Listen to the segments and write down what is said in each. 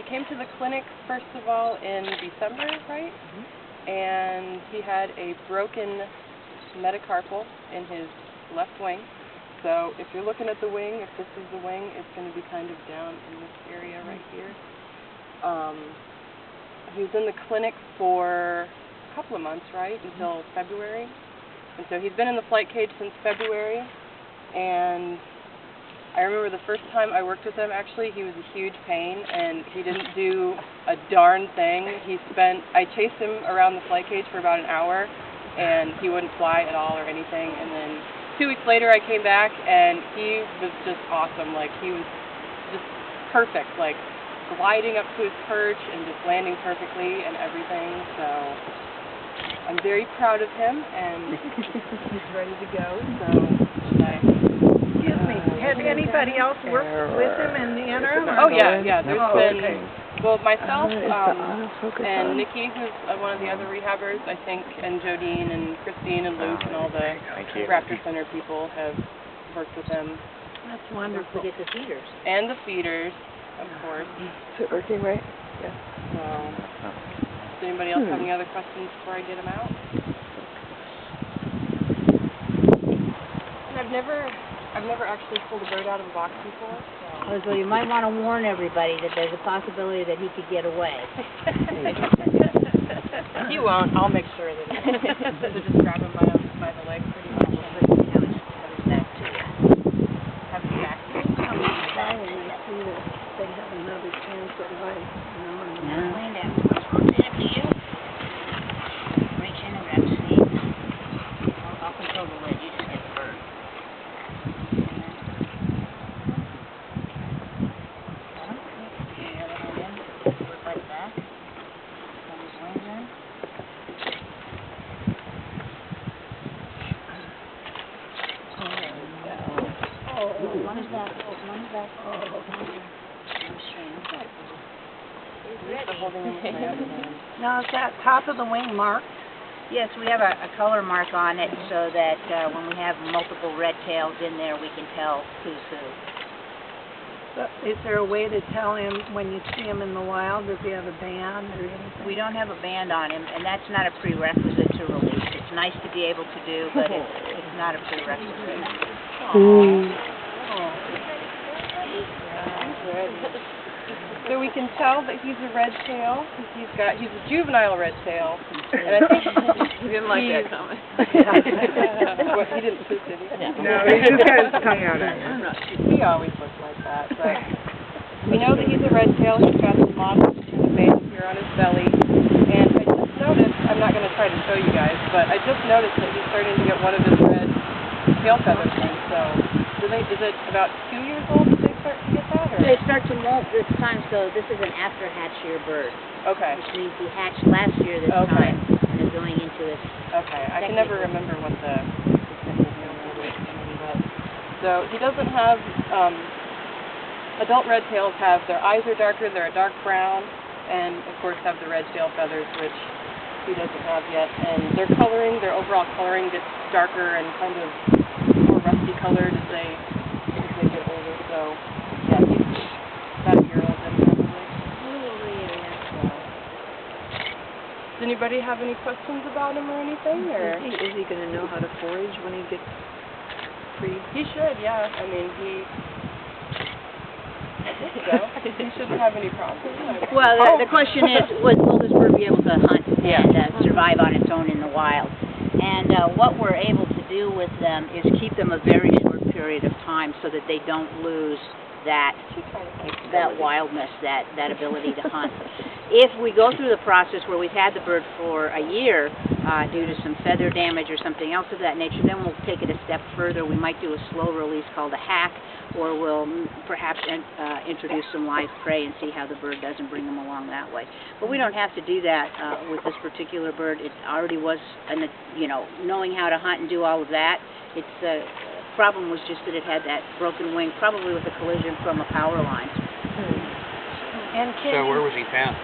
came to the clinic, first of all, in December, right? Mm-hmm. And he had a broken metacarpal in his left wing. So if you're looking at the wing, if this is the wing, it's going to be kind of down in this area right here. He was in the clinic for a couple of months, right, until February. And so he's been in the flight cage since February. And I remember the first time I worked with him, actually, he was a huge pain, and he didn't do a darn thing. I chased him around the flight cage for about an hour, and he wouldn't fly at all or anything. And then 2 weeks later, I came back, and he was just awesome. Like, he was just perfect, like gliding up to his perch and just landing perfectly and everything. So I'm very proud of him, and he's ready to go. So excuse me, had anybody else worked with him in the interim? Oh yeah. There's been well, myself and Nikki, who's one of the other rehabbers, I think, and Jodine and Christine and Luke and all the Raptor Center people have worked with him. That's wonderful. Forget the feeders. And the feeders, of course. Is it working right? Yeah. So, does anybody else have any other questions before I get them out? And I've never actually pulled a bird out of a box before. So you might want to warn everybody that there's a possibility that he could get away. He won't. I'll make sure that he won't. So just grab him by the leg pretty much. Have his back to you. Have his back to you. When I see that they have another chance at life, Land down. Stand up to you. Reach in and grab his feet. I'll control the lid. You just get the bird. Now, is that top of the wing marked? Yes, we have a color mark on it so that when we have multiple red tails in there, we can tell who's who. So is there a way to tell him when you see him in the wild? Does he have a band or anything? We don't have a band on him, and that's not a prerequisite to release. It's nice to be able to do, but it's not a prerequisite. So we can tell that he's a red tail. He's a juvenile red tail, and I think He didn't like that comment. What, he didn't poop, did he? No, he just had his tongue out at you. He always looks like that. But we know that he's a red tail. He's got some mottled in the base here on his belly, and I just noticed. I'm not going to try to show you guys, but I just noticed that he's starting to get one of his red tail feathers in. So, is it about 2 years old that they start to get that? Or? They start to molt this time, so this is an after-hatch year bird. Okay. Which means he hatched last year this time and is going into his... Okay, I can never remember what the so he doesn't have, adult red tails have, their eyes are darker, they're a dark brown, and of course have the red tail feathers, which he doesn't have yet. And their overall coloring gets darker and kind of more rusty colored as they get older. So yeah, he's about a year old then probably. Does anybody have any questions about him or anything? Or Is he going to know how to forage when he gets free? he should, yeah. I mean, I think so. He shouldn't have any problems. Well, the question is, will this bird be able to hunt and survive on its own in the wild? And what we're able to do with them is keep them a very short period of time so that they don't lose that wildness, that ability to hunt. If we go through the process where we've had the bird for a year due to some feather damage or something else of that nature, then we'll take it a step further. We might do a slow release called a hack, or we'll perhaps introduce some live prey and see how the bird does and bring them along that way. But we don't have to do that with this particular bird. It already was, knowing how to hunt and do all of that. Its problem was just that it had that broken wing, probably with a collision from a power line. And So where was he found?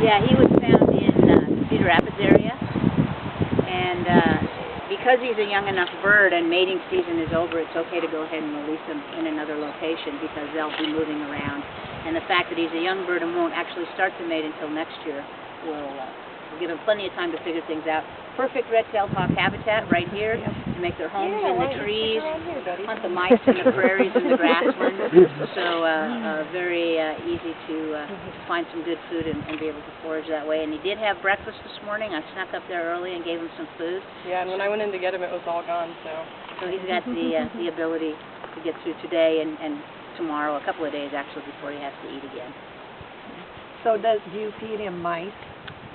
Yeah, he was found in the Cedar Rapids area, and because he's a young enough bird and mating season is over, it's okay to go ahead and release him in another location because they'll be moving around. And the fact that he's a young bird and won't actually start to mate until next year will give them plenty of time to figure things out. Perfect red-tailed hawk habitat right here to make their homes in the trees, hunt the mice in the prairies and the grasslands. So very easy to find some good food and be able to forage that way. And he did have breakfast this morning. I snuck up there early and gave him some food. Yeah, and when I went in to get him, it was all gone. So he's got the ability to get through today and tomorrow, a couple of days actually, before he has to eat again. So do you feed him mice?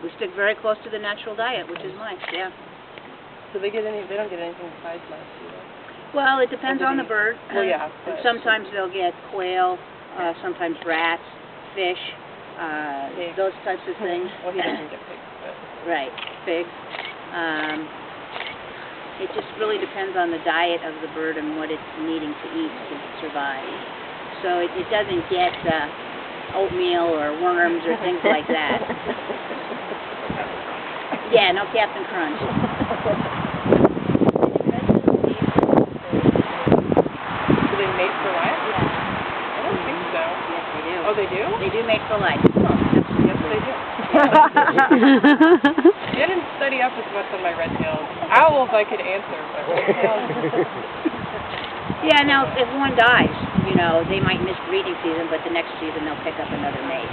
We stick very close to the natural diet, which is mice, yeah. So they don't get anything besides mice, do they? Well, it depends on the bird. Well, yeah. And sometimes they'll get quail, sometimes rats, fish, those types of things. Well, he doesn't get pigs, but... Right, pigs. It just really depends on the diet of the bird and what it's needing to eat to survive. So it doesn't get oatmeal or worms or things like that. Yeah, no Captain Crunch. Do they mate for life? Yeah. I don't think so. Yes, they do. Oh, they do? They do mate for life. Yes, they do. I didn't study up as much on my red-tailed owls. I could answer, but red-tailed... Yeah, now if one dies, they might miss breeding season, but the next season they'll pick up another mate.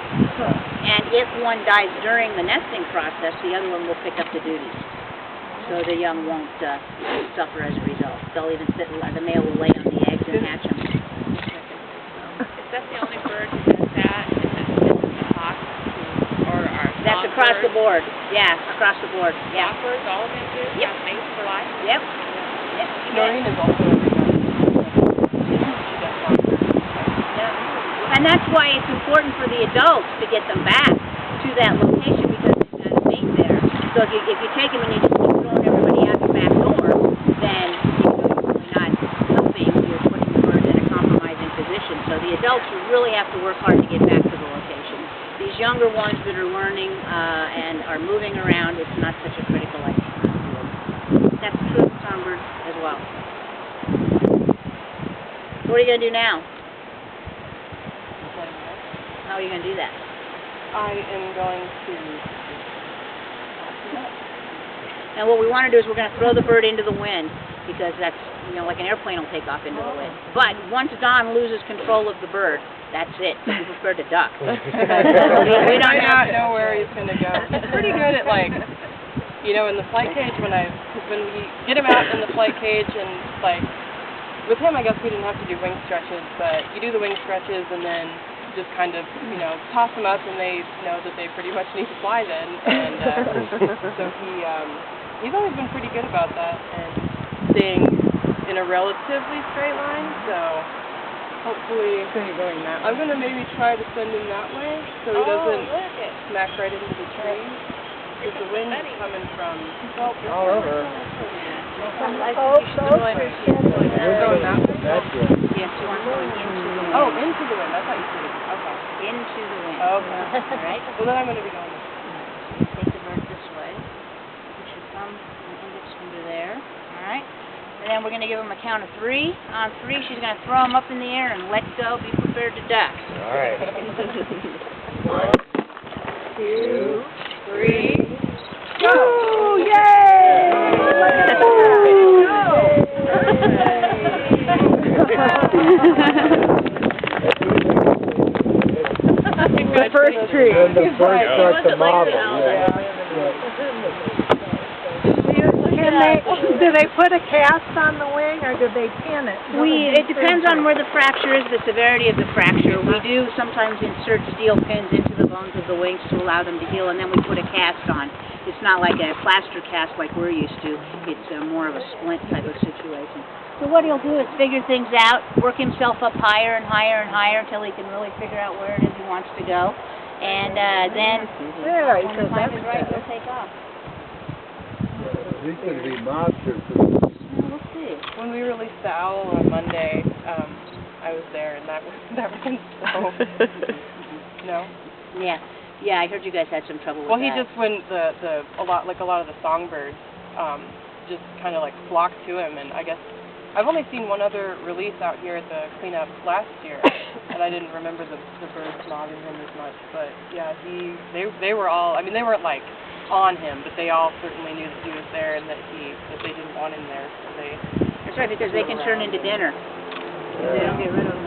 And if one dies during the nesting process, the other one will pick up the duties. So the young won't suffer as a result. They'll even the male will lay on the eggs and hatch them. Is that the only bird that does that? Is it hawks or are That's across the board. Yeah, across the board. Yeah. Songbirds, all of them do? Yep. Have mates for life? Yep. Noreen is also every night. And that's why it's important for the adults to get them back to that location because they've got a mate there. So if you take them and you just keep throwing everybody out the back door, then you're really not helping. You're putting the bird in a compromising position. So the adults really have to work hard to get back to the location. These younger ones that are learning and are moving around, it's not such a critical idea. That's true of songbirds as well. What are you going to do now? How are you going to do that? I am going to... Now what we want to do is we're going to throw the bird into the wind because that's, like an airplane will take off into the wind. But once Don loses control of the bird, that's it. So we prefer to duck. we don't know where he's going to go. He's pretty good at, in the flight cage when we get him out in the flight cage and, with him, I guess we didn't have to do wing stretches, but you do the wing stretches and then just kind of, toss them up and they know that they pretty much need to fly then. And so he's always been pretty good about that and staying in a relatively straight line, so hopefully I'm going to maybe try to send him that way so he doesn't smack right into the trees. Because the wind's coming from all over. We're going that way? Yes, you want going into the wind. Oh, into the wind. I thought you said okay. Into the wind. Okay. All right. Well, then I'm going to be going this way. Take the bird this way. Put your thumb and index finger there. All right. And then we're going to give him a count of 3. On 3, she's going to throw him up in the air and let go. Be prepared to duck. All right. 1, 2, 3. Go! Yay! The first tree. And the bird starts to marble. Do they put a cast on the wing or do they pin it? It depends on where the fracture is, the severity of the fracture. We do sometimes insert steel pins into the bones of the wings to allow them to heal, and then we put a cast on. It's not like a plaster cast like we're used to. It's more of a splint type of situation. So what he'll do is figure things out, work himself up higher and higher and higher until he can really figure out where it is he wants to go. And then when the time is right, he'll take off. These could be monsters. We'll see. When we released the owl on Monday, I was there, and that was so... No? Yeah, I heard you guys had some trouble with Well, that. he just, when a lot of the songbirds, just kind of like flocked to him, and I guess I've only seen one other release out here at the cleanup last year, and I didn't remember the birds mobbing him as much. But yeah, they were all, I mean, they weren't like on him, but they all certainly knew that he was there and that they didn't want him there, so they. That's right, because they can turn into dinner. They don't get rid of